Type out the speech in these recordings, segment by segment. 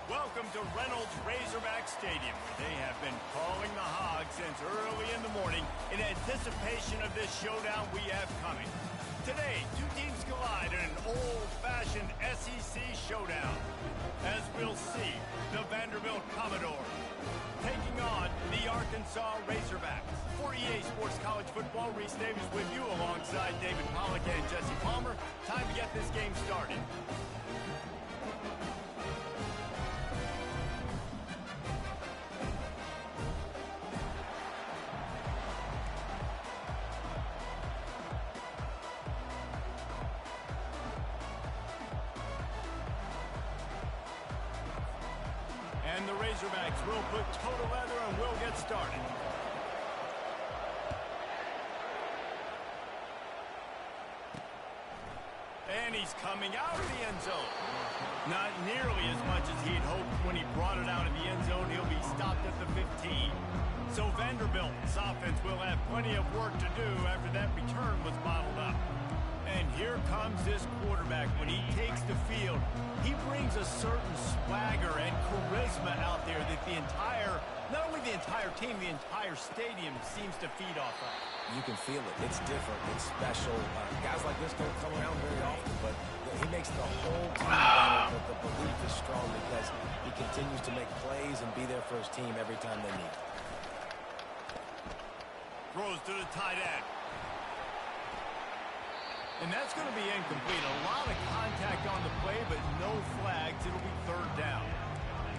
Welcome to Reynolds Razorback Stadium. They have been calling the Hogs since early in the morning in anticipation of this showdown we have coming. Today, two teams collide in an old-fashioned SEC showdown. As we'll see, the Vanderbilt Commodores taking on the Arkansas Razorbacks. For EA Sports College Football, Reese Davis with you alongside David Pollack and Jesse Palmer. Time to get this game started. And the Razorbacks will put total leather and we'll get started. And he's coming out of the end zone. Not nearly as much as he'd hoped when he brought it out of the end zone. He'll be stopped at the 15. So Vanderbilt's offense will have plenty of work to do after that return was bottled up. And here comes this quarterback. When he takes the field, he brings a certain swagger and charisma out there that not only the entire team, the entire stadium seems to feed off of. You can feel it. It's different. It's special. Guys like this don't come around very often, but he makes the whole team better, but the belief is strong because he continues to make plays and be there for his team every time they need. Throws to the tight end. And that's going to be incomplete. A lot of contact on the play, but no flags. It'll be third down.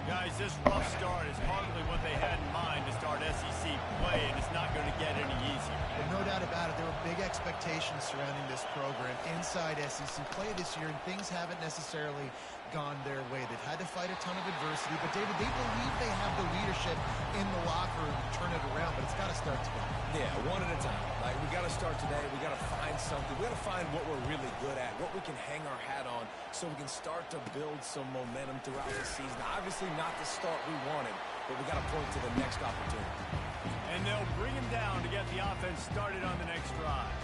Guys, this rough start is hardly what they had in mind to start SEC play, and it's not going to get any easier. Well, no doubt about it. There were big expectations surrounding this program inside SEC play this year, and things haven't necessarily gone their way. They've had to fight a ton of adversity, but David, they believe they have the leadership in the locker room to turn it around, but it's got to start today. Yeah, one at a time. Like, we got to start today. We got to find something. We got to find what we're really good at, what we can hang our hat on, so we can start to build some momentum throughout the season. Obviously, not the start we wanted, but we got to point to the next opportunity. And they'll bring him down to get the offense started on the next drive.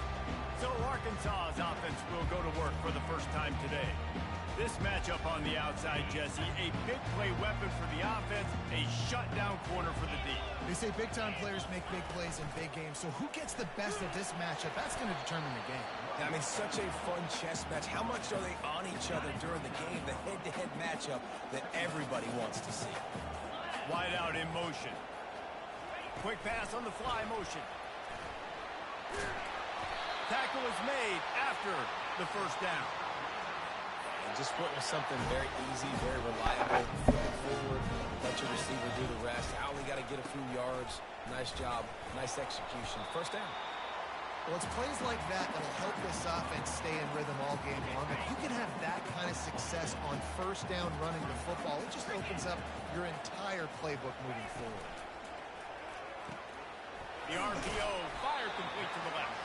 So Arkansas's offense will go to work for the first time today. This matchup on the outside, Jesse, a big play weapon for the offense, a shutdown corner for the D. They say big-time players make big plays in big games, so who gets the best of this matchup? That's going to determine the game. I mean, such a fun chess match. How much are they on each other during the game? The head-to-head matchup that everybody wants to see. Wide out in motion. Quick pass on the fly motion. Tackle is made after the first down. And just went with something very easy, very reliable. Flip it forward, let your receiver do the rest. Howley got to get a few yards. Nice job, nice execution. First down. Well, it's plays like that that'll help this offense stay in rhythm all game long. If you can have that kind of success on first down running the football, it just opens up your entire playbook moving forward. The RPO fired complete to the left.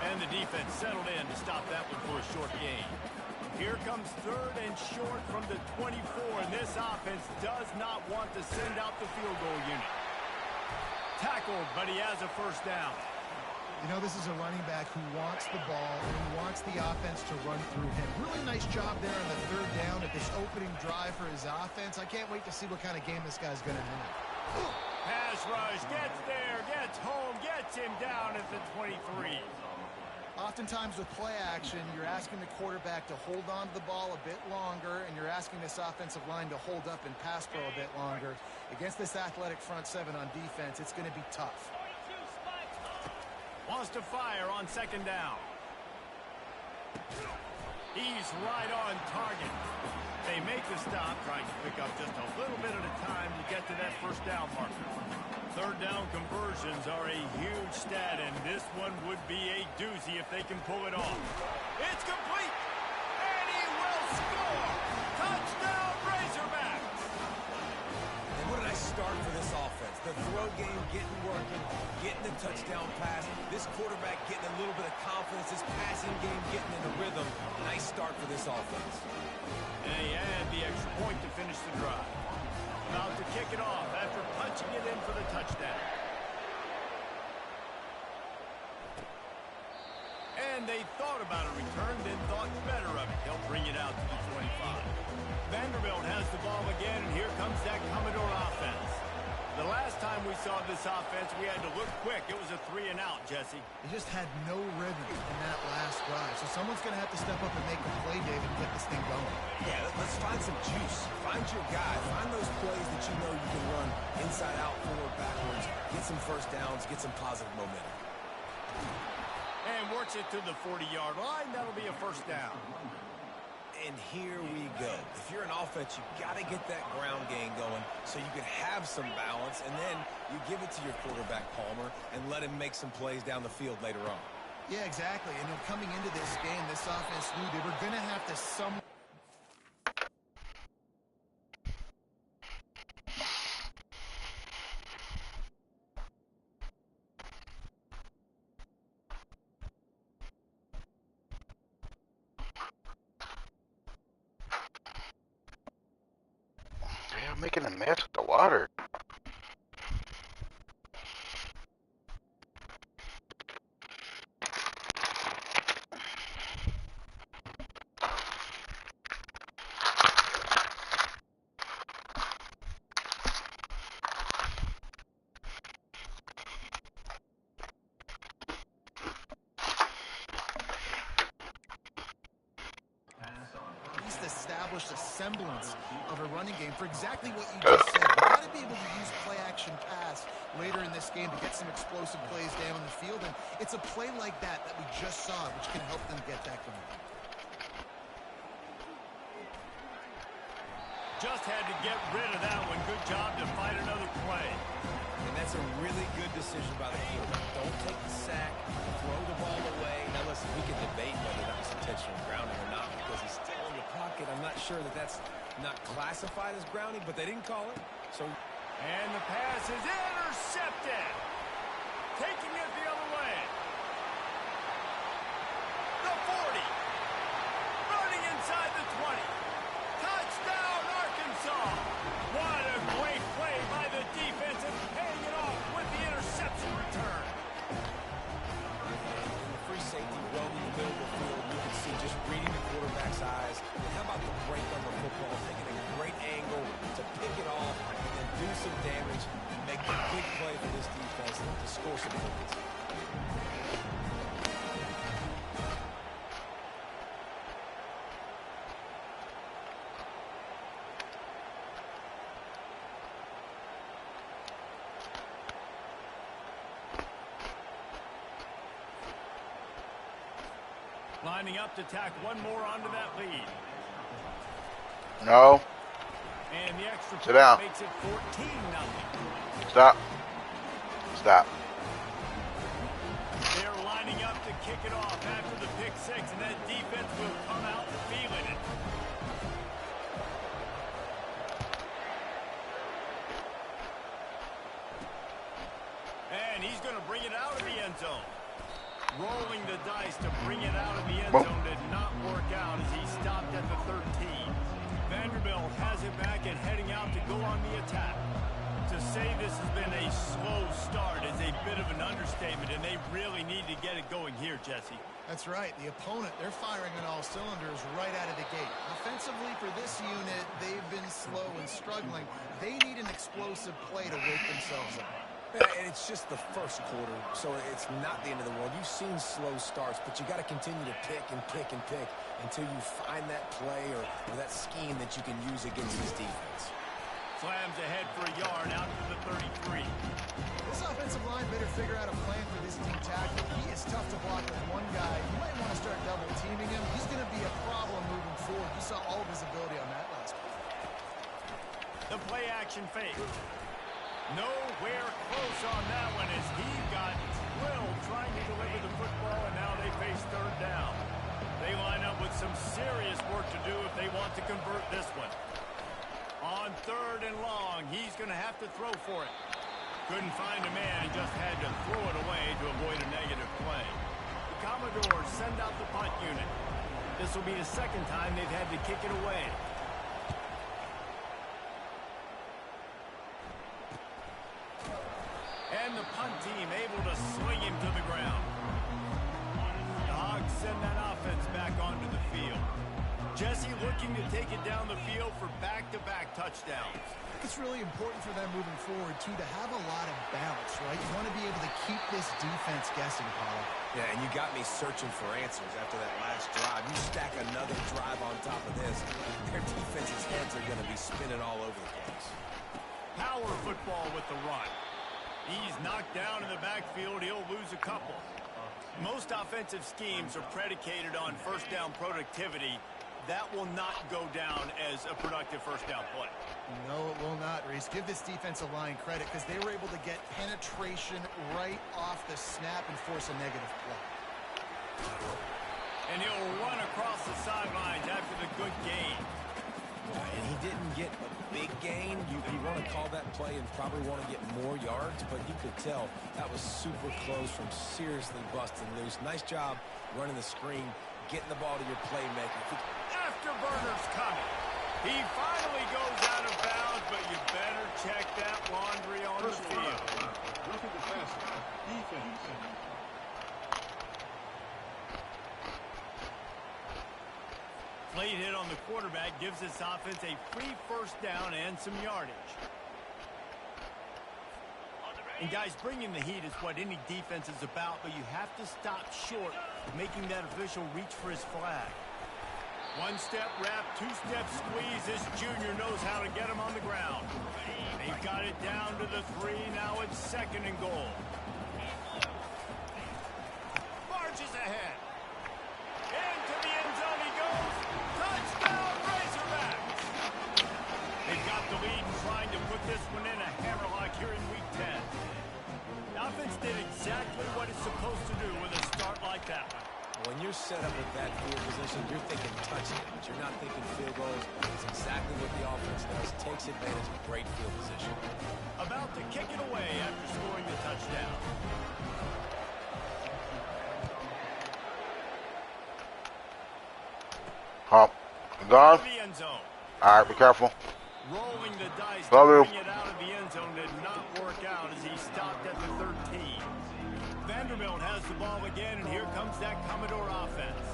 And the defense settled in to stop that one for a short gain. Here comes third and short from the 24, and this offense does not want to send out the field goal unit. Tackled, but he has a first down. You know, this is a running back who wants the ball and he wants the offense to run through him. Really nice job there on the third down at this opening drive for his offense. I can't wait to see what kind of game this guy's going to have. Pass rush, gets there, gets home, gets him down at the 23. Oftentimes with play action, you're asking the quarterback to hold on to the ball a bit longer, and you're asking this offensive line to hold up and pass pro a bit longer. Against this athletic front seven on defense, it's going to be tough. Wants to fire on second down. He's right on target. They make the stop, trying to pick up just a little bit at a time to get to that first down marker. Third down conversions are a huge stat, and this one would be a doozy if they can pull it off. It's complete, and he will score. Touchdown, Razorbacks. And what a nice start for this offense. The throw game getting working, getting the touchdown pass. This quarterback getting a little bit of confidence. This passing game getting in a rhythm. Nice start for this offense. And he had the extra point to finish the drive. About to kick it off after punching it in for the touchdown. And they thought about a return, then thought better of it. They'll bring it out to the 25. Vanderbilt has the ball again, and here comes that Commodore offense. The last time we saw this offense, we had to look quick. It was a 3-and-out, Jesse. They just had no rhythm in that last drive. So someone's going to have to step up and make a play, David, and get this thing going. Yeah, let's find some juice. Find your guy. Find those plays that you know you can run inside out, forward, backwards. Get some first downs. Get some positive momentum. And works it to the 40-yard line. That'll be a first down. And here we go. If you're an offense, you got to get that ground game going so you can have some balance, and then you give it to your quarterback, Palmer, and let him make some plays down the field later on. Yeah, exactly. And coming into this game, this offense knew they were going to have to I'm making a mess with the water. established a semblance of a running game for exactly what you just said. You got to be able to use play-action pass later in this game to get some explosive plays down the field, and it's a play like that we just saw, which can help them get that going. Just had to get rid of that one. Good job to find another play. And that's a really good decision by the quarterback. Don't take the sack, throw the ball away. Now listen, we can debate whether that was intentional grounding or not because he's still in the pocket. I'm not sure that that's not classified as grounding, but they didn't call it. So, and the pass is intercepted. Taking it the other way. The 40. Running inside the 20. Touchdown, Arkansas. What a great play by the defense and paying it off with the interception return. Free safety roaming the middle of the field. You can see just reading the quarterback's eyes. And how about the break on the football? Taking a great angle to pick it off and do some damage. Make a big play for this defense to score some points. Lining up to tack one more onto that lead. No. And the extra Sit down. Makes it 14-0. Stop. Stop. They're lining up to kick it off after the pick six, and that defense will come out feeling it. And he's going to bring it out of the end zone. Rolling the dice to bring it out of the end zone did not work out as he stopped at the 13. Vanderbilt has it back and heading out to go on the attack. To say this has been a slow start is a bit of an understatement, and they really need to get it going here, Jesse. That's right. The opponent, they're firing on all cylinders right out of the gate. Offensively, for this unit, they've been slow and struggling. They need an explosive play to wake themselves up. Yeah, and it's just the first quarter, so it's not the end of the world. You've seen slow starts, but you got to continue to pick and pick and pick until you find that play or that scheme that you can use against this defense. Slams ahead for a yard out to the 33. This offensive line better figure out a plan for this team tackle. He is tough to block with one guy. You might want to start double teaming him. He's going to be a problem moving forward. You saw all of his ability on that last play. The play action fake. Nowhere close on that one as he got drilled trying to deliver the football, and now they face third down. They line up with some serious work to do if they want to convert this one. On third and long, he's going to have to throw for it. Couldn't find a man. He just had to throw it away to avoid a negative play. The Commodores send out the punt unit. This will be the second time they've had to kick it away. And the punt team able to sling him to the ground. The Hogs send that offense back onto the field. Jesse looking to take it down the field for back-to-back touchdowns. It's really important for them moving forward, too, to have a lot of balance, right? You want to be able to keep this defense guessing, Paul. Yeah, and you got me searching for answers after that last drive. You stack another drive on top of this, their defense's heads are going to be spinning all over the place. Power football with the run. He's knocked down in the backfield. He'll lose a couple. Most offensive schemes are predicated on first down productivity. That will not go down as a productive first down play. No, it will not, Reese. Give this defensive line credit because they were able to get penetration right off the snap and force a negative play. And he'll run across the sidelines after the good gain. And he didn't get a big gain. You want to call that play and probably want to get more yards, but you could tell that was super close from seriously busting loose. Nice job running the screen, getting the ball to your playmaker. Afterburner's coming. He finally goes out of bounds, but you better check that laundry on the field. Look at the pass. Defense. Late hit on the quarterback gives this offense a free first down and some yardage. And guys, bringing the heat is what any defense is about, but you have to stop short of making that official reach for his flag. One-step wrap, two-step squeeze. This junior knows how to get him on the ground. They've got it down to the 3. Now it's 2nd and goal. Marches ahead. Into the end zone he goes. Touchdown, Razorbacks! They've got the lead and trying to put this one in a hammerlock here in Week 10. The offense did exactly what it's supposed to do with a start like that one. When you're set up with that field position, you're thinking touchdowns. You're not thinking field goals. It's exactly what the offense does. Takes advantage of great field position. About to kick it away after scoring the touchdown. Hump. Gone. The end zone. All right, be careful. Rolling the dice to Love you. bring it out of the end zone did not work out as he stopped at the 13. Vanderbilt has the ball again, and here comes that Commodore offense.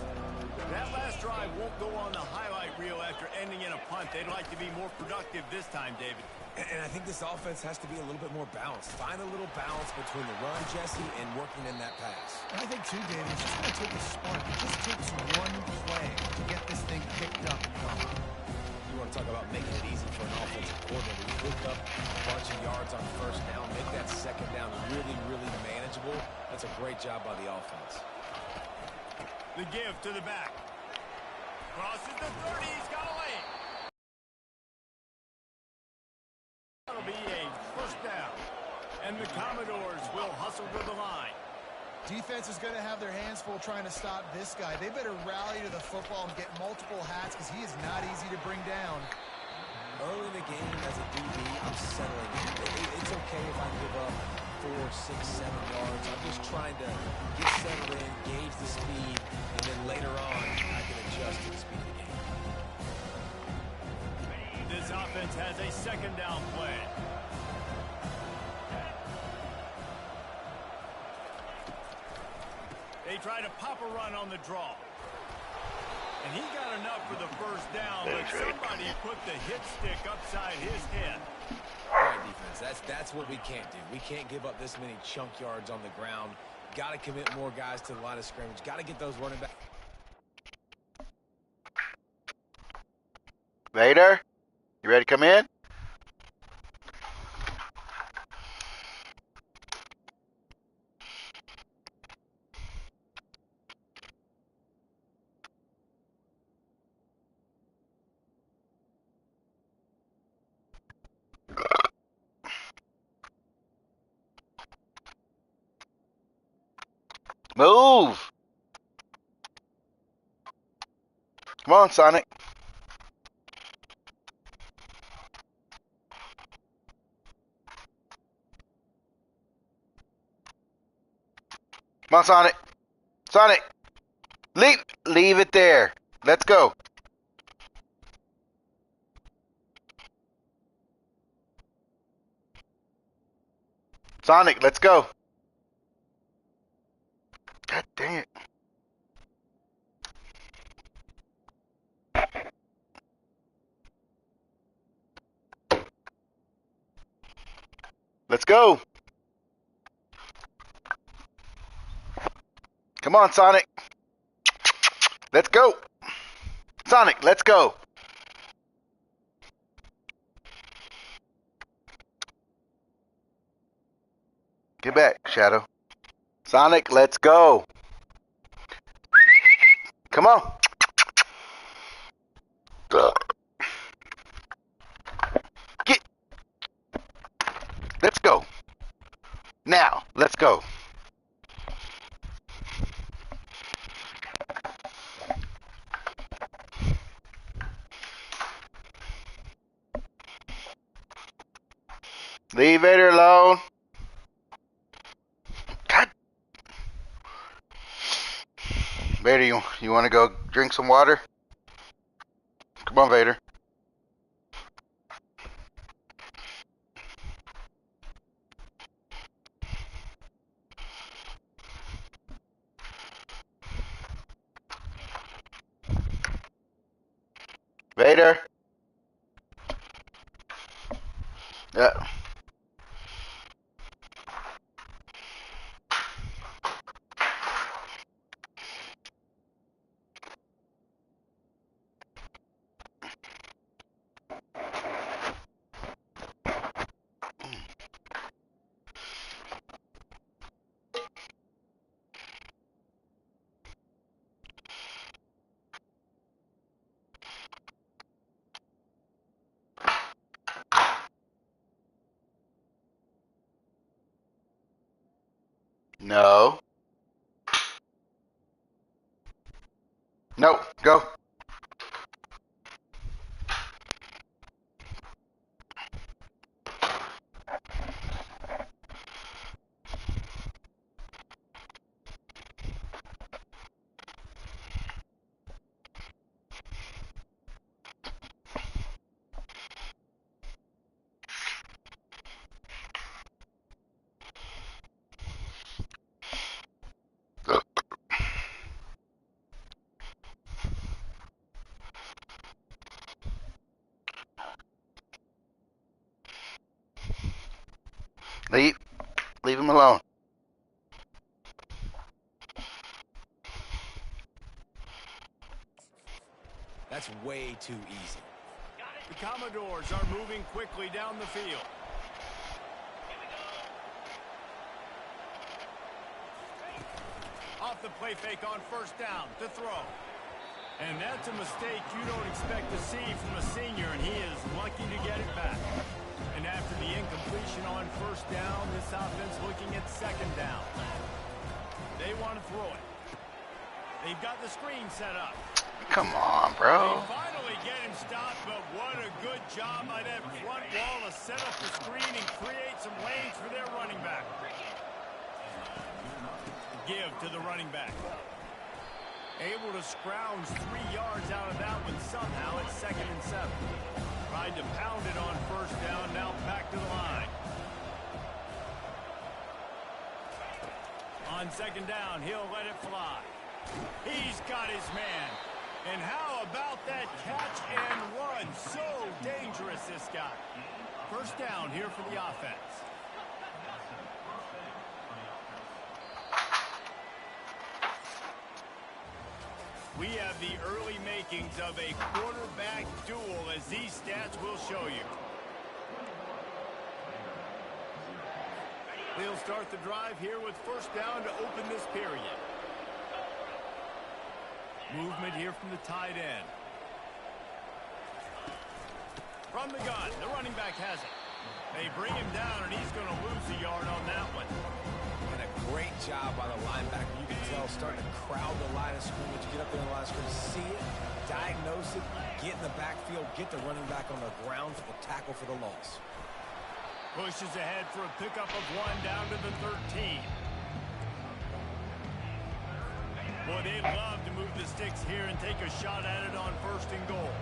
That last drive won't go on the highlight reel after ending in a punt. They'd like to be more productive this time, David. And I think this offense has to be a little bit more balanced. Find a little balance between the run, Jesse, and working in that pass. And I think, too, David, it's just going to take a spark. It just takes one play to get this thing picked up and going. You want to talk about making it easy for an offensive coordinator. You pick up a bunch of yards on first down, make that second down really, really manageable. That's a great job by the offense. The give to the back. Crosses the 30. He's got a lane. That'll be a first down. And the Commodores will hustle to the line. Defense is going to have their hands full trying to stop this guy. They better rally to the football and get multiple hats because he is not easy to bring down. Early in the game as a DB, I'm settling in. It's okay if I give up 4, 6, 7 yards. I'm just trying to get settled in, gauge the speed, and then later on, I can adjust to the speed of the game. This offense has a second down play. They try to pop a run on the draw. And he got enough for the first down, but somebody put the hit stick upside his head. All right, defense, that's what we can't do. We can't give up this many chunk yards on the ground. Got to commit more guys to the line of scrimmage. Got to get those running back. Vader, you ready to come in? Move! Come on, Sonic. Come on, Sonic. Sonic! Leave it there. Let's go. Sonic, let's go. God dang it. Let's go. Come on, Sonic. Let's go. Sonic, let's go. Get back, Shadow. Sonic, let's go. Come on. Get. Let's go. Now, let's go. Leave Vader alone. God. Vader, you want to go drink some water? Come on, Vader. Vader. Yeah. No. No, go. Leave him alone. That's way too easy. The Commodores are moving quickly down the field. Off the play fake on first down to throw. And that's a mistake you don't expect to see from a senior, and he is lucky to get it back. And after the incompletion on first down, this offense looking at second down. They want to throw it. They've got the screen set up. Come on, bro. They finally get him stopped, but what a good job by that front wall to set up the screen and create some lanes for their running back. Give to the running back. Able to scrounge 3 yards out of that one somehow at 2nd and 7. Tried to pound it on first down, now back to the line. On second down, he'll let it fly. He's got his man. And how about that catch and run? So dangerous, this guy. First down here for the offense. We have the early makings of a quarterback duel, as these stats will show you. They'll start the drive here with first down to open this period. Movement here from the tight end. From the gun, the running back has it. They bring him down, and he's going to lose a yard on that one. And a great job by the linebacker. You can tell starting to crowd the line of scrimmage, get up in the line of scrimmage, see it, diagnose it, get in the backfield, get the running back on the ground for the tackle for the loss. Pushes ahead for a pickup of 1 down to the 13. Boy, they'd love to move the sticks here and take a shot at it on first and goal.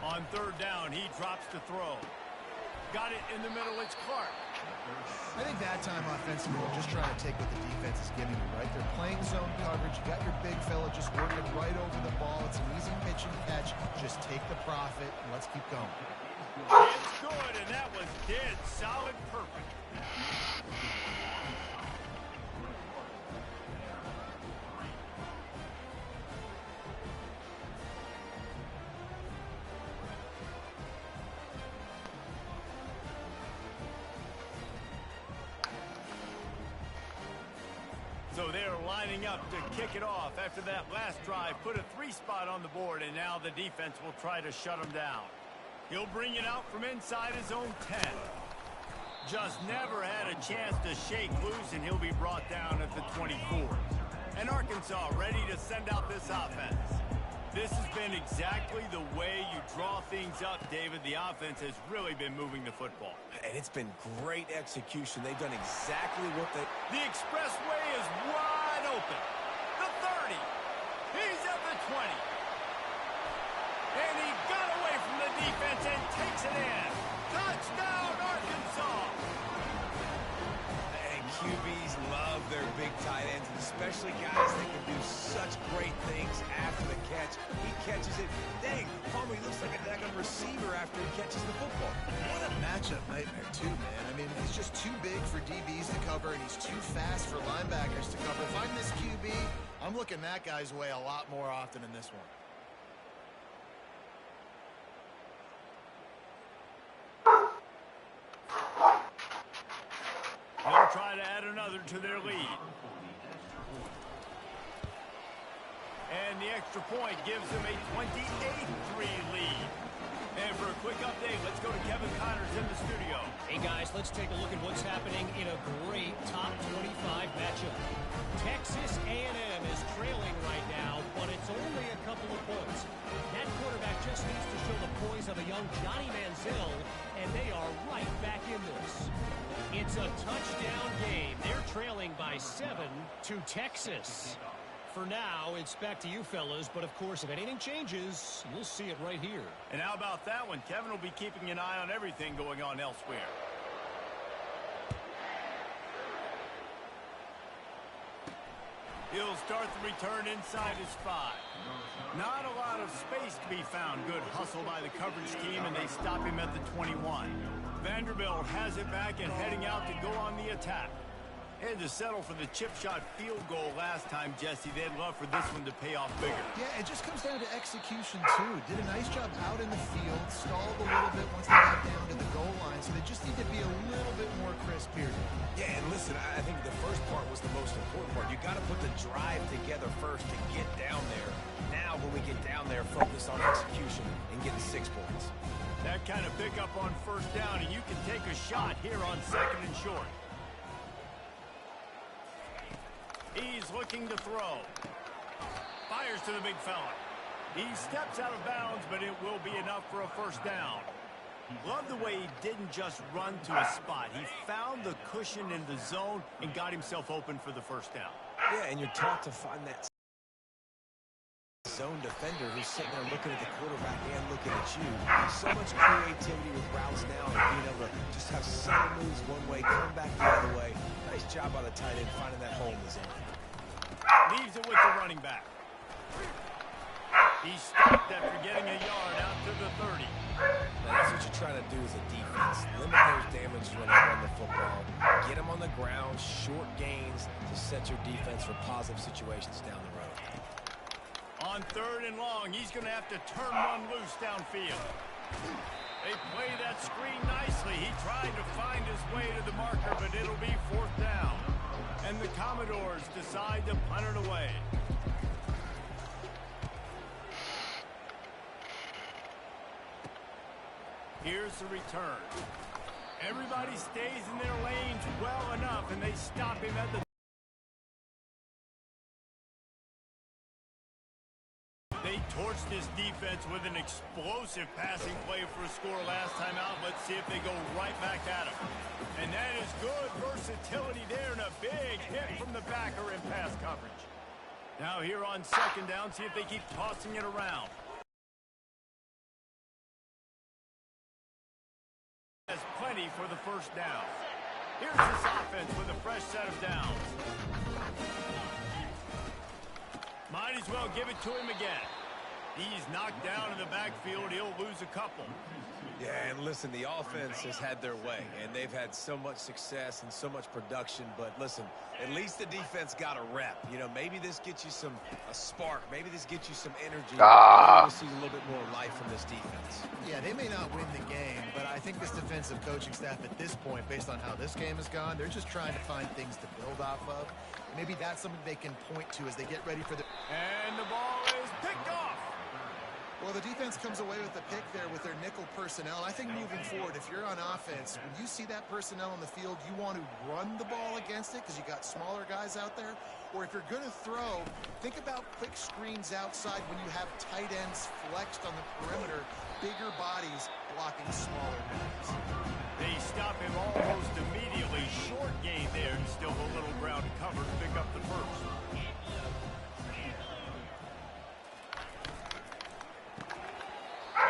On third down, he drops to throw. Got it in the middle, it's Clark. I think that time offensively, they're just trying to take what the defense is giving you, right? They're playing zone coverage. You got your big fella just working right over the ball. It's an easy pitch and catch. Just take the profit, and let's keep going. It's good. good, and that was dead solid perfect. So they're lining up to kick it off after that last drive. Put a 3 spot on the board, and now the defense will try to shut him down. He'll bring it out from inside his own 10. Just never had a chance to shake loose, and he'll be brought down at the 24. And Arkansas ready to send out this offense. This has been exactly the way you draw things up, David. The offense has really been moving the football. And it's been great execution. They've done exactly what they... The expressway is wide open. The 30. He's at the 20. And he got away from the defense and takes it in. Touchdown, Arkansas! And QBs love their big tight ends, especially guys that can do such great things after the catch. He catches it. Dang, Palmer, he looks like a daggone receiver after he catches the football. What a matchup nightmare, too, man. I mean, he's just too big for DBs to cover, and he's too fast for linebackers to cover. If I'm this QB, I'm looking that guy's way a lot more often in this one. They'll try to add another to their lead. And the extra point gives them a 28-3 lead. And for a quick update, let's go to Kevin Connors in the studio. Hey, guys, let's take a look at what's happening in a great top 25 matchup. Texas A&M is trailing right now, but it's only a couple of points. That quarterback just needs to show the poise of a young Johnny Manziel, and they are right back in this. It's a touchdown game. They're trailing by 7 to Texas. For now, it's back to you fellas, but of course, if anything changes, you'll see it right here. And how about that one? Kevin will be keeping an eye on everything going on elsewhere. He'll start the return inside his 5. Not a lot of space to be found. Good hustle by the coverage team, and they stop him at the 21. Vanderbilt has it back and heading out to go on the attack. Had to settle for the chip shot field goal last time, Jesse. They'd love for this one to pay off bigger. Yeah, it just comes down to execution, too. Did a nice job out in the field, stalled a little bit once they got down to the goal line, so they just need to be a little bit more crisp here. Yeah, and listen, I think the first part was the most important part. You got to put the drive together first to get down there. Now, when we get down there, focus on execution and getting 6 points. That kind of pickup on first down, and you can take a shot here on 2nd and short. He's looking to throw. Fires to the big fella. He steps out of bounds, but it will be enough for a first down. Love the way he didn't just run to a spot. He found the cushion in the zone and got himself open for the first down. Yeah, and you're taught to find that zone defender who's sitting there looking at the quarterback and looking at you. So much creativity with routes now and being able to just have subtle moves one way, come back the other way. Nice job by the tight end finding that hole in the zone. Leaves it with the running back. He stopped after getting a yard out to the 30. Now that's what you're trying to do as a defense. Limit those damages when you run the football. Get them on the ground, short gains to set your defense for positive situations down the road. On 3rd and long, he's going to have to turn one loose downfield. They play that screen nicely. He tried to find his way to the marker, but it'll be 4th down. And the Commodores decide to punt it away. Here's the return. Everybody stays in their lanes well enough, and they stop him at the... They torched this defense with an explosive passing play for a score last time out. Let's see if they go right back at him. And that is good versatility there, and a big hit from the backer in pass coverage. Now here on 2nd down, see if they keep tossing it around. Has plenty for the first down. Here's this offense with a fresh set of downs. Might as well give it to him again. He's knocked down in the backfield. He'll lose a couple. Yeah, and listen, the offense has had their way, and they've had so much success and so much production. But listen, at least the defense got a rep. You know, maybe this gets you a spark. Maybe this gets you some energy. Maybe we'll see a little bit more life from this defense. Yeah, they may not win the game, but I think this defensive coaching staff at this point, based on how this game has gone, they're just trying to find things to build off of. Maybe that's something they can point to as they get ready for the... And the ball is picked off. Well, the defense comes away with the pick there with their nickel personnel. I think moving forward, if you're on offense, when you see that personnel on the field, you want to run the ball against it because you got smaller guys out there. Or if you're going to throw, think about quick screens outside when you have tight ends flexed on the perimeter, bigger bodies blocking smaller guys. They stop him almost immediately. Short gain there, and still a little ground to cover to pick up the first.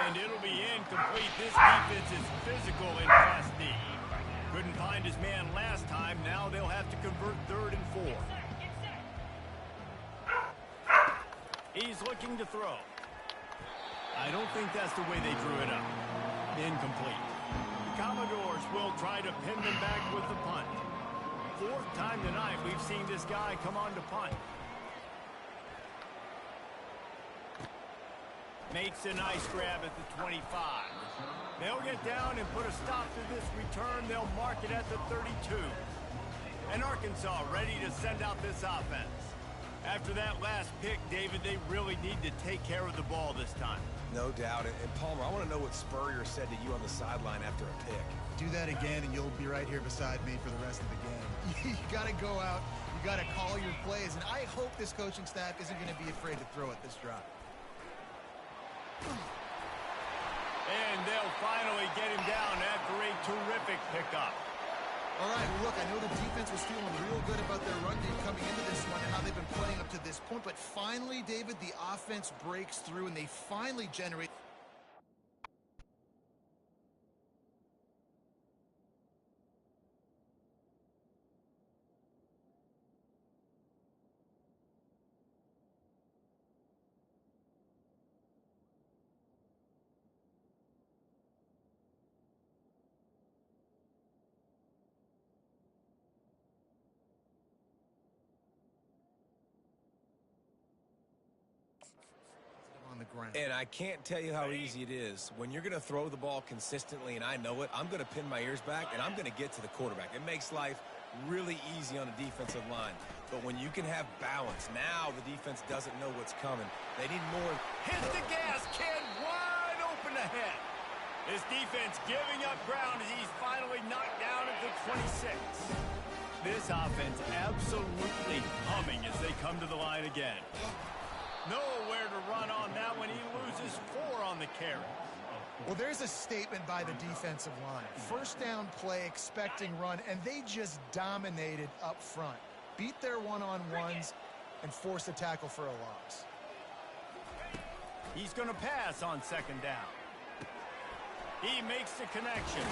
And it'll be incomplete. This defense is physical in Class D. Couldn't find his man last time. Now they'll have to convert 3rd and 4. He's looking to throw. I don't think that's the way they drew it up. Incomplete. The Commodores will try to pin them back with the punt. 4th time tonight we've seen this guy come on to punt. Makes a nice grab at the 25. They'll get down and put a stop to this return. They'll mark it at the 32. And Arkansas ready to send out this offense. After that last pick, David, they really need to take care of the ball this time. No doubt. And Palmer, I want to know what Spurrier said to you on the sideline after a pick. Do that again, and you'll be right here beside me for the rest of the game. You got to go out. You got to call your plays. And I hope this coaching staff isn't going to be afraid to throw at this drive. And they'll finally get him down after a terrific pickup. All right, well, look, I know the defense was feeling real good about their run game coming into this one and how they've been playing up to this point. But finally, David, the offense breaks through, and they finally generate... on the ground. And I can't tell you how easy it is. When you're going to throw the ball consistently, and I know it, I'm going to pin my ears back, and I'm going to get to the quarterback. It makes life really easy on the defensive line. But when you can have balance, now the defense doesn't know what's coming. They need more. Hit the gas, kid, wide open ahead. This defense giving up ground as he's finally knocked down at the 26. This offense absolutely humming as they come to the line again. Nowhere to run on that one. He loses 4 on the carry. Well, there's a statement by the defensive line. First down play, expecting run, and they just dominated up front. Beat their one-on-ones and forced a tackle for a loss. He's going to pass on 2nd down. He makes the connection.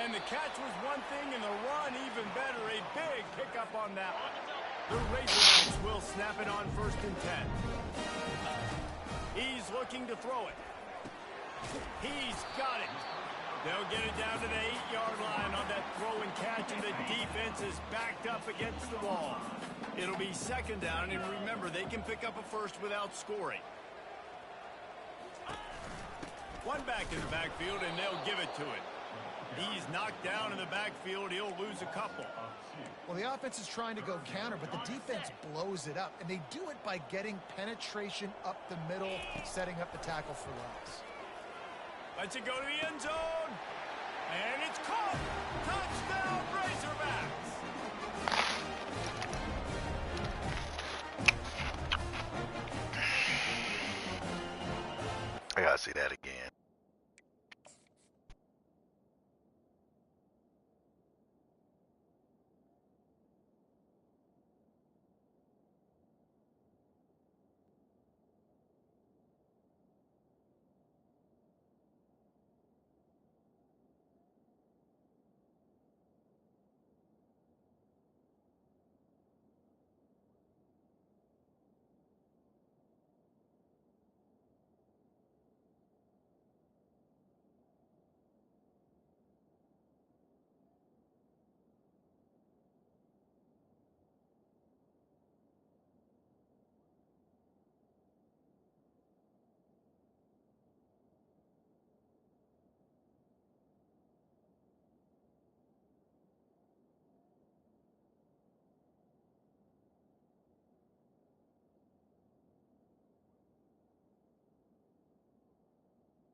And the catch was one thing, and the run even better. A big pickup on that one. The Razorbacks will snap it on 1st and 10. He's looking to throw it. He's got it. They'll get it down to the 8-yard line on that throw and catch, and the defense is backed up against the wall. It'll be 2nd down, and remember, they can pick up a first without scoring. One back in the backfield, and they'll give it to it. He's knocked down in the backfield. He'll lose a couple. Well, the offense is trying to go counter, but the defense blows it up, and they do it by getting penetration up the middle, setting up the tackle for loss. Lets it go to the end zone. And it's caught. Touchdown, Razorbacks. I gotta see that again.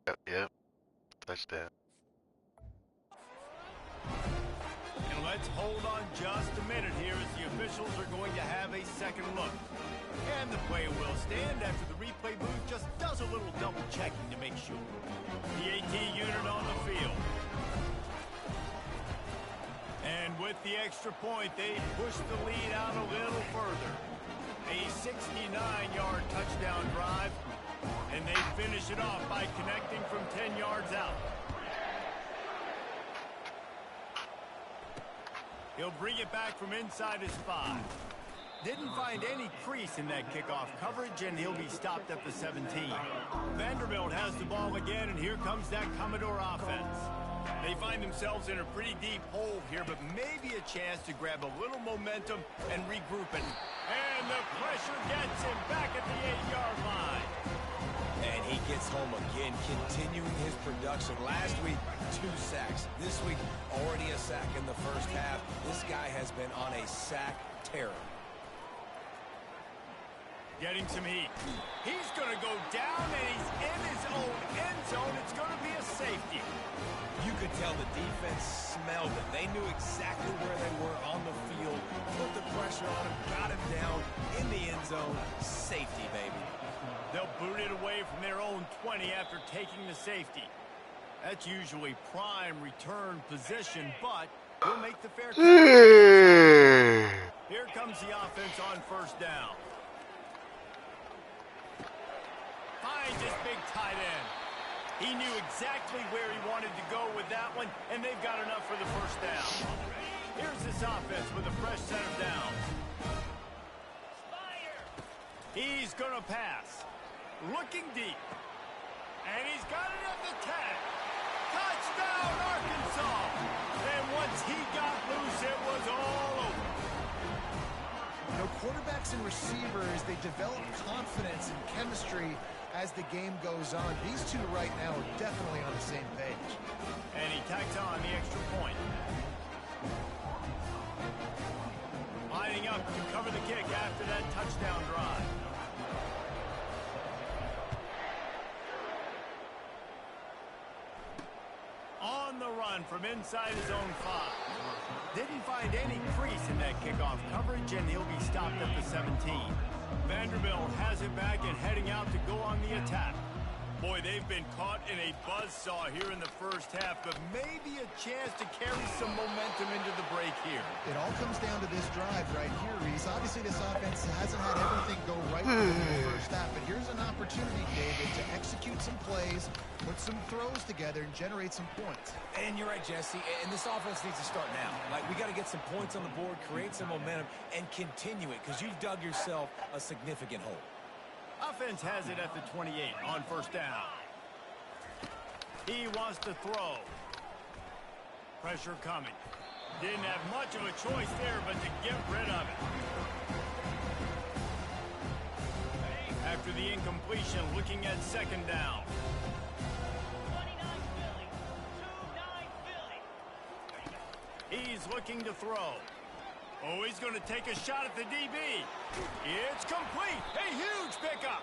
Yep. Touchdown. And let's hold on just a minute here as the officials are going to have a second look. And the play will stand after the replay booth just does a little double checking to make sure. The AT unit on the field. And with the extra point, they push the lead out a little further. A 69-yard touchdown drive, and they finish it off by connecting from 10 yards out. He'll bring it back from inside his 5. Didn't find any crease in that kickoff coverage, and he'll be stopped at the 17. Vanderbilt has the ball again, and here comes that Commodore offense. They find themselves in a pretty deep hole here, but maybe a chance to grab a little momentum and regroup it. And the pressure gets him back at the 8-yard line. And he gets home again, continuing his production. Last week, 2 sacks. This week, already a sack in the first half. This guy has been on a sack terror. Getting some heat. He's going to go down, and he's in his own end zone. It's going to be a safety. You could tell the defense smelled it. They knew exactly where they were on the field, put the pressure on him, got him down in the end zone. Safety, baby. They'll boot it away from their own 20 after taking the safety. That's usually prime return position, but he'll make the fair catch. Here comes the offense on first down. Finds his big tight end. He knew exactly where he wanted to go with that one, and they've got enough for the first down. Here's this offense with a fresh set of downs. He's going to pass. Looking deep. And he's got it at the 10. Touchdown, Arkansas! And once he got loose, it was all over. You know, quarterbacks and receivers, they develop confidence and chemistry as the game goes on. These two right now are definitely on the same page. And he tacks on the extra point. Lining up to cover the kick after that touchdown drive. On the run from inside his own 5. Didn't find any crease in that kickoff coverage, and he'll be stopped at the 17. Vanderbilt has it back and heading out to go on the attack. Boy, they've been caught in a buzzsaw here in the first half, but maybe a chance to carry some momentum into the break here. It all comes down to this drive right here, Reese. Obviously, this offense hasn't had everything go right in the first half, but here's an opportunity, David, to execute some plays, put some throws together, and generate some points. And you're right, Jesse, and this offense needs to start now. Like, we got to get some points on the board, create some momentum, and continue it, because you've dug yourself a significant hole. Offense has it at the 28 on first down. He wants to throw. Pressure coming. Didn't have much of a choice there, but to get rid of it. After the incompletion, looking at second down. 29 Philly. He's looking to throw. Oh, he's going to take a shot at the DB. It's complete. A huge pickup.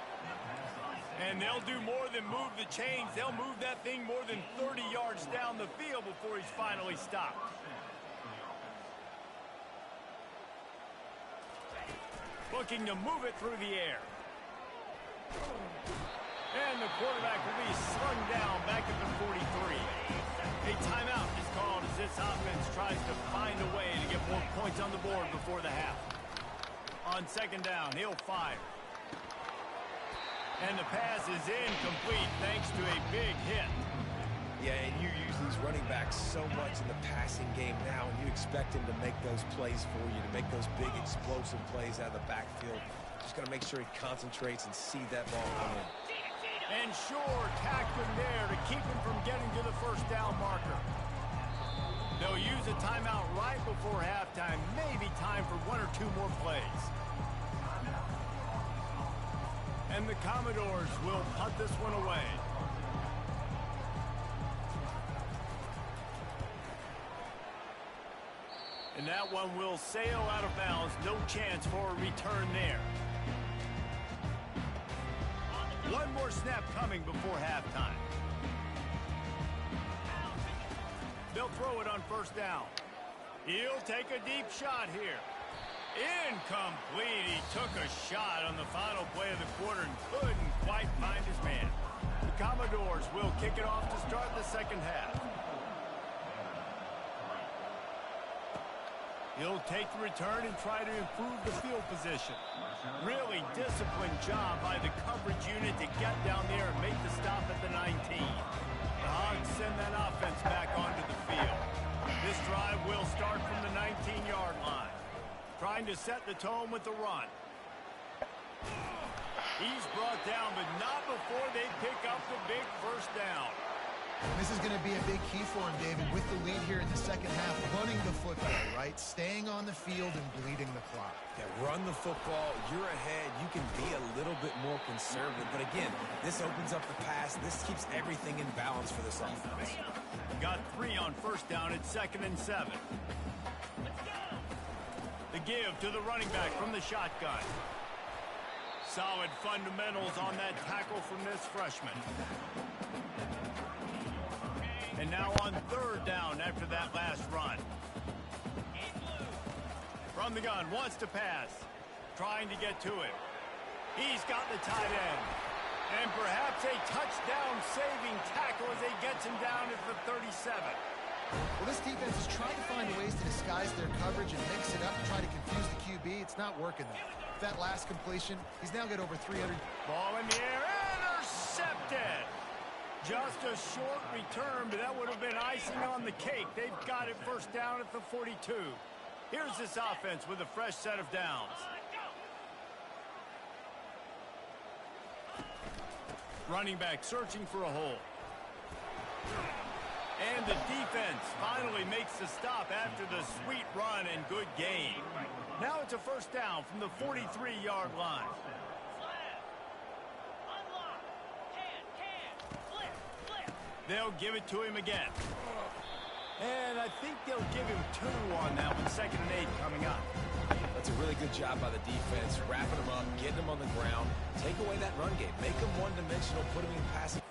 And they'll do more than move the chains. They'll move that thing more than 30 yards down the field before he's finally stopped. Looking to move it through the air. And the quarterback will be slung down back at the 43. A timeout is called as this offense tries to find a way to get more points on the board before the half. On second down, he'll fire. And the pass is incomplete thanks to a big hit. Yeah, and you use these running backs so much in the passing game now, and you expect him to make those plays for you, to make those big explosive plays out of the backfield. Just got to make sure he concentrates and see that ball come in. And sure, tackling there to keep him from getting to the first down marker. They'll use a timeout right before halftime. Maybe time for 1 or 2 more plays. And the Commodores will punt this one away. And that one will sail out of bounds. No chance for a return there. One more snap coming before halftime. They'll throw it on first down. He'll take a deep shot here. Incomplete. He took a shot on the final play of the quarter and couldn't quite find his man. The Commodores will kick it off to start the second half. He'll take the return and try to improve the field position. Really disciplined job by the coverage unit to get down there and make the stop at the 19. The Hogs send that offense back onto the field. This drive will start from the 19-yard line. Trying to set the tone with the run. He's brought down, but not before they pick up the big first down. This is going to be a big key for him, David, with the lead here in the second half, running the football, right? Staying on the field and bleeding the clock. Yeah, run the football. You're ahead. You can be a little bit more conservative. But again, this opens up the pass. This keeps everything in balance for this offense. Got 3 on first down at 2nd and 7. The give to the running back from the shotgun. Solid fundamentals on that tackle from this freshman. And now on 3rd down after that last run. From the gun, wants to pass. Trying to get to it. He's got the tight end. And perhaps a touchdown-saving tackle as he gets him down at the 37. Well, this defense is trying to find ways to disguise their coverage and mix it up and try to confuse the QB. It's not working, though. That last completion, he's now got over 300. Ball in the air, intercepted. Just a short return, but that would have been icing on the cake. They've got it first down at the 42. Here's this offense with a fresh set of downs. Running back searching for a hole. And the defense finally makes the stop after the sweet run and good gain. Now it's a first down from the 43-yard line. They'll give it to him again. And I think they'll give him 2 on that one. 2nd and 8 coming up. That's a really good job by the defense, wrapping them up, getting them on the ground. Take away that run game. Make them one-dimensional, put them in passing.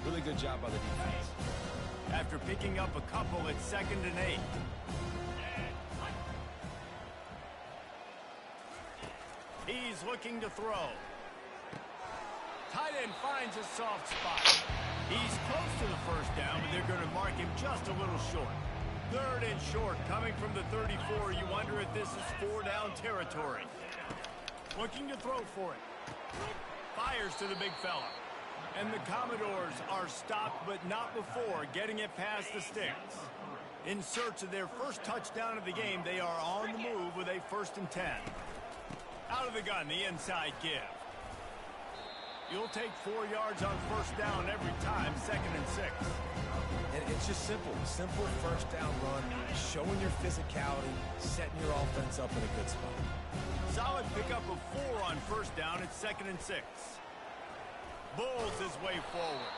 Really good job by the defense. After picking up a couple at 2nd and 8. He's looking to throw. Tight end finds a soft spot. He's close to the first down, but they're going to mark him just a little short. 3rd and short coming from the 34. You wonder if this is 4-down territory. Looking to throw for it. Fires to the big fella. And the Commodores are stopped, but not before getting it past the sticks. In search of their first touchdown of the game, they are on the move with a 1st and 10. Out of the gun, the inside give. You'll take 4 yards on first down every time, 2nd and 6. And it's just simple. Simple first down run, showing your physicality, setting your offense up in a good spot. Solid pickup of 4 on first down at 2nd and 6. Bulls his way forward.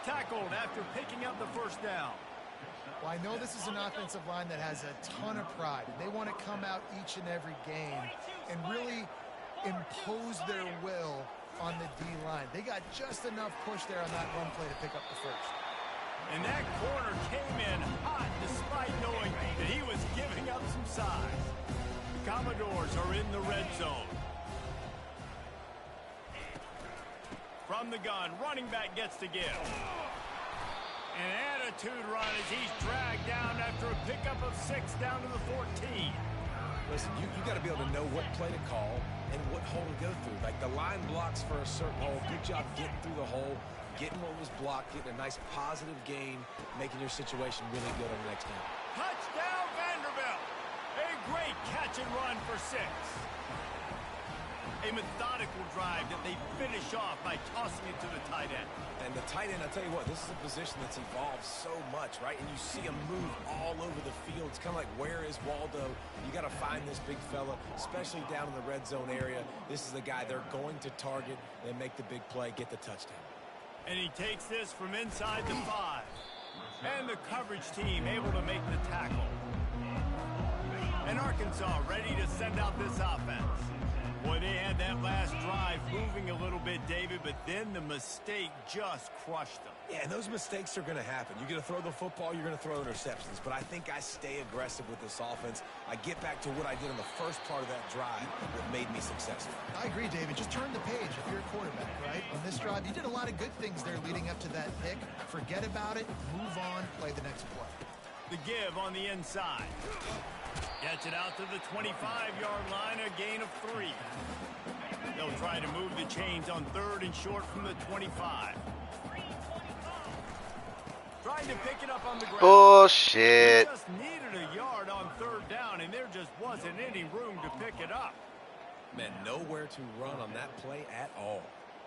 Tackled after picking up the first down. Well, I know this is an offensive line that has a ton of pride. They want to come out each and every game and really impose their will on the D-line. They got just enough push there on that run play to pick up the first. And that corner came in hot despite knowing that he was giving up some size. The Commodores are in the red zone. From the gun, running back gets to give. An attitude run as he's dragged down after a pickup of 6 down to the 14. Listen, you got to be able to know what play to call and what hole to go through. Like the line blocks for a certain hole. Good job getting through the hole. getting what was blocked, getting a nice positive gain, making your situation really good on the next down. Touchdown, Vanderbilt. A great catch and run for 6. A methodical drive that they finish off by tossing it to the tight end. And the tight end, I'll tell you what, this is a position that's evolved so much, right? And you see him move all over the field. It's kind of like, where is Waldo? You got to find this big fella, especially down in the red zone area. This is the guy they're going to target and make the big play, get the touchdown. And he takes this from inside the 5. And the coverage team able to make the tackle. And Arkansas ready to send out this offense. Boy, they had that last drive moving a little bit, David, but then the mistake just crushed them. Yeah, and those mistakes are going to happen. You're going to throw the football, you're going to throw interceptions. But I think I stay aggressive with this offense. I get back to what I did in the first part of that drive that made me successful. I agree, David. Just turn the page if you're a quarterback, right? On this drive, you did a lot of good things there leading up to that pick. Forget about it, move on, play the next play. The give on the inside. Gets it out to the 25-yard line, a gain of 3. They'll try to move the chains on 3rd and short from the 25. Trying to pick it up on the ground. Bullshit. They just needed a yard on 3rd down, and there just wasn't any room to pick it up. Man, nowhere to run on that play at all.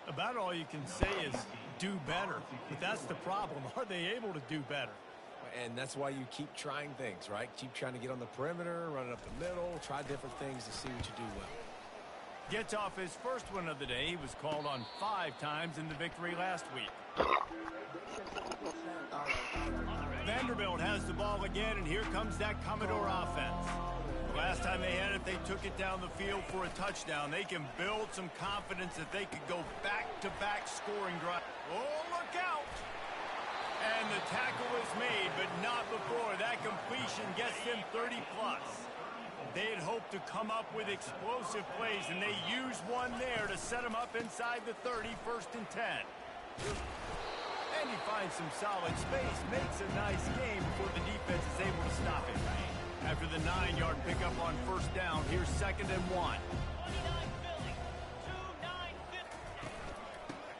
About all you can say is do better. But that's the problem. Are they able to do better? And that's why you keep trying things, right? Keep trying to get on the perimeter, run it up the middle, try different things to see what you do well. Gets off his first one of the day. He was called on 5 times in the victory last week. Vanderbilt has the ball again, and here comes that Commodore offense. Last time they had it, they took it down the field for a touchdown. They can build some confidence that they could go back-to-back scoring drive. Oh, look out! And the tackle is made, but not before that completion gets them 30-plus. They had hoped to come up with explosive plays, and they used one there to set them up inside the 30, 1st and 10. And he finds some solid space, makes a nice game before the defense is able to stop it. After the 9-yard pickup on 1st down, here's 2nd and 1.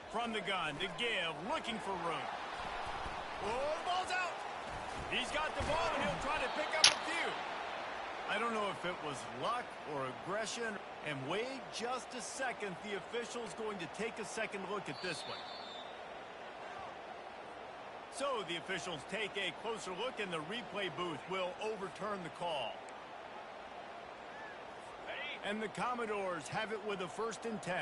From the gun to give, looking for room. Oh, the ball's out. He's got the ball, and he'll try to pick up a few. I don't know if it was luck or aggression. And wait just a second. The official's going to take a second look at this one. So the officials take a closer look, and the replay booth will overturn the call. And the Commodores have it with a 1st and 10.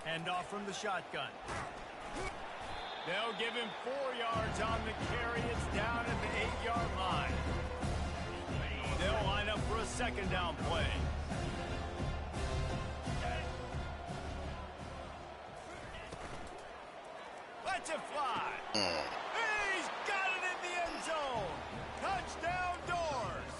Hand off from the shotgun. They'll give him 4 yards on the carry. It's down at the 8-yard line. They'll line up for a 2nd down play. Let's it fly. He's got it in the end zone. Touchdown, Doors.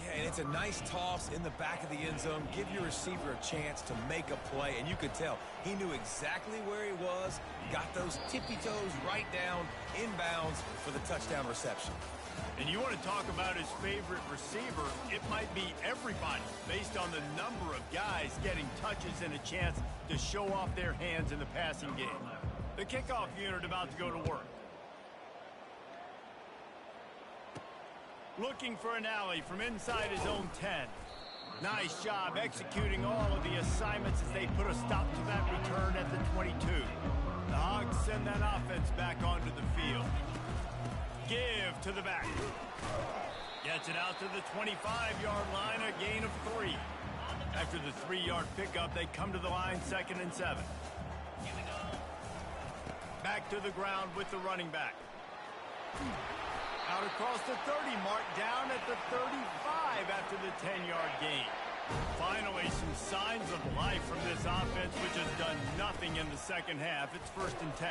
Yeah, and it's a nice toss in the back of the end zone. Give your receiver a chance to make a play, and you could tell he knew exactly where he was, got those tippy toes right down, inbounds for the touchdown reception. And you want to talk about his favorite receiver, it might be everybody based on the number of guys getting touches and a chance to show off their hands in the passing game. The kickoff unit about to go to work. Looking for an alley from inside his own 10. Nice job executing all of the assignments as they put a stop to that return at the 22. The Hogs send that offense back onto the field. Give to the back. Gets it out to the 25-yard line, a gain of 3. After the 3-yard pickup, they come to the line, 2nd and 7. Back to the ground with the running back. Out across the 30, marked down at the 35 after the 10-yard gain. Finally, some signs of life from this offense, which has done nothing in the second half. It's 1st and 10.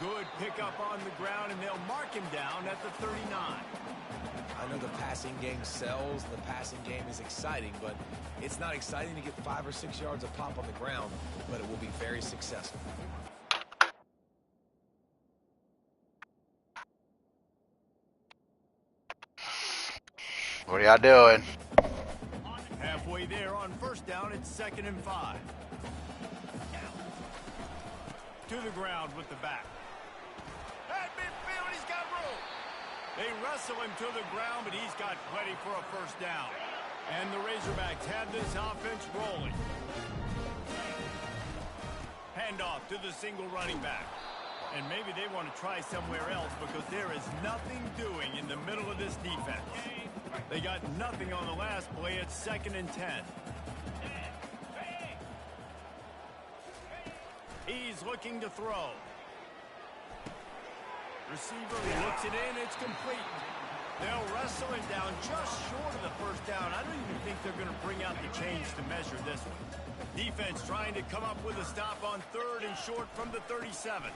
Good pickup on the ground, and they'll mark him down at the 39. I know the passing game sells, the passing game is exciting, but it's not exciting to get 5 or 6 yards of pop on the ground, but it will be very successful. What are y'all doing? Halfway there on first down, it's 2nd and 5. To the ground with the back. At midfield, he's got room. They wrestle him to the ground, but he's got plenty for a first down. And the Razorbacks have this offense rolling. Handoff to the single running back. And maybe they want to try somewhere else because there is nothing doing in the middle of this defense. They got nothing on the last play. It's 2nd and 10. He's looking to throw. Receiver looks it in. It's complete. They'll wrestle him down just short of the first down. I don't even think they're going to bring out the chains to measure this one. Defense trying to come up with a stop on 3rd and short from the 37.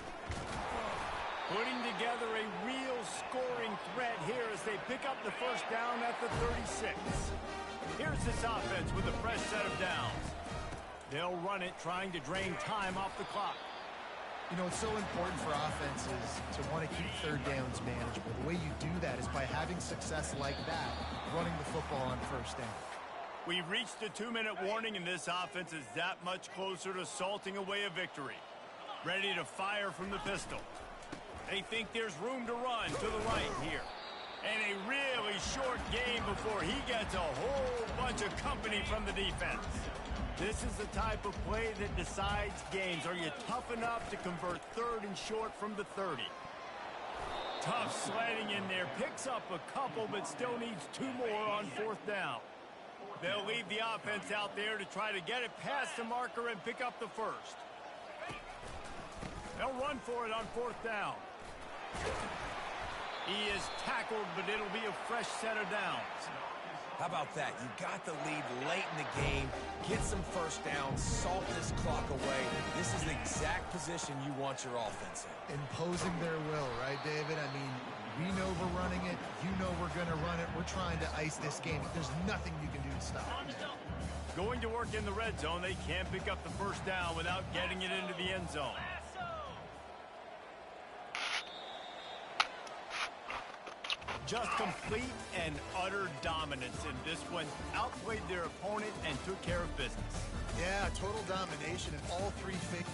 Putting together a real scoring threat here as they pick up the first down at the 36. Here's this offense with a fresh set of downs. They'll run it, trying to drain time off the clock. You know, it's so important for offenses to want to keep third downs manageable. The way you do that is by having success like that, running the football on first down. We've reached the 2-minute warning, and this offense is that much closer to salting away a victory. Ready to fire from the pistol. They think there's room to run to the right here. And a really short game before he gets a whole bunch of company from the defense. This is the type of play that decides games. Are you tough enough to convert 3rd and short from the 30? Tough sledding in there. Picks up a couple, but still needs 2 more on 4th down. They'll leave the offense out there to try to get it past the marker and pick up the first. They'll run for it on 4th down. He is tackled, but it'll be a fresh set of downs. How about that? You got the lead late in the game. Get some first downs. Salt this clock away. This is the exact position you want your offense in. Imposing their will, right, David? I mean, we know we're running it. You know we're going to run it. We're trying to ice this game. There's nothing you can do to stop it. Going to work in the red zone. They can't pick up the first down without getting it into the end zone. Just complete and utter dominance in this one. Outplayed their opponent and took care of business. Yeah, total domination in all 3 figures.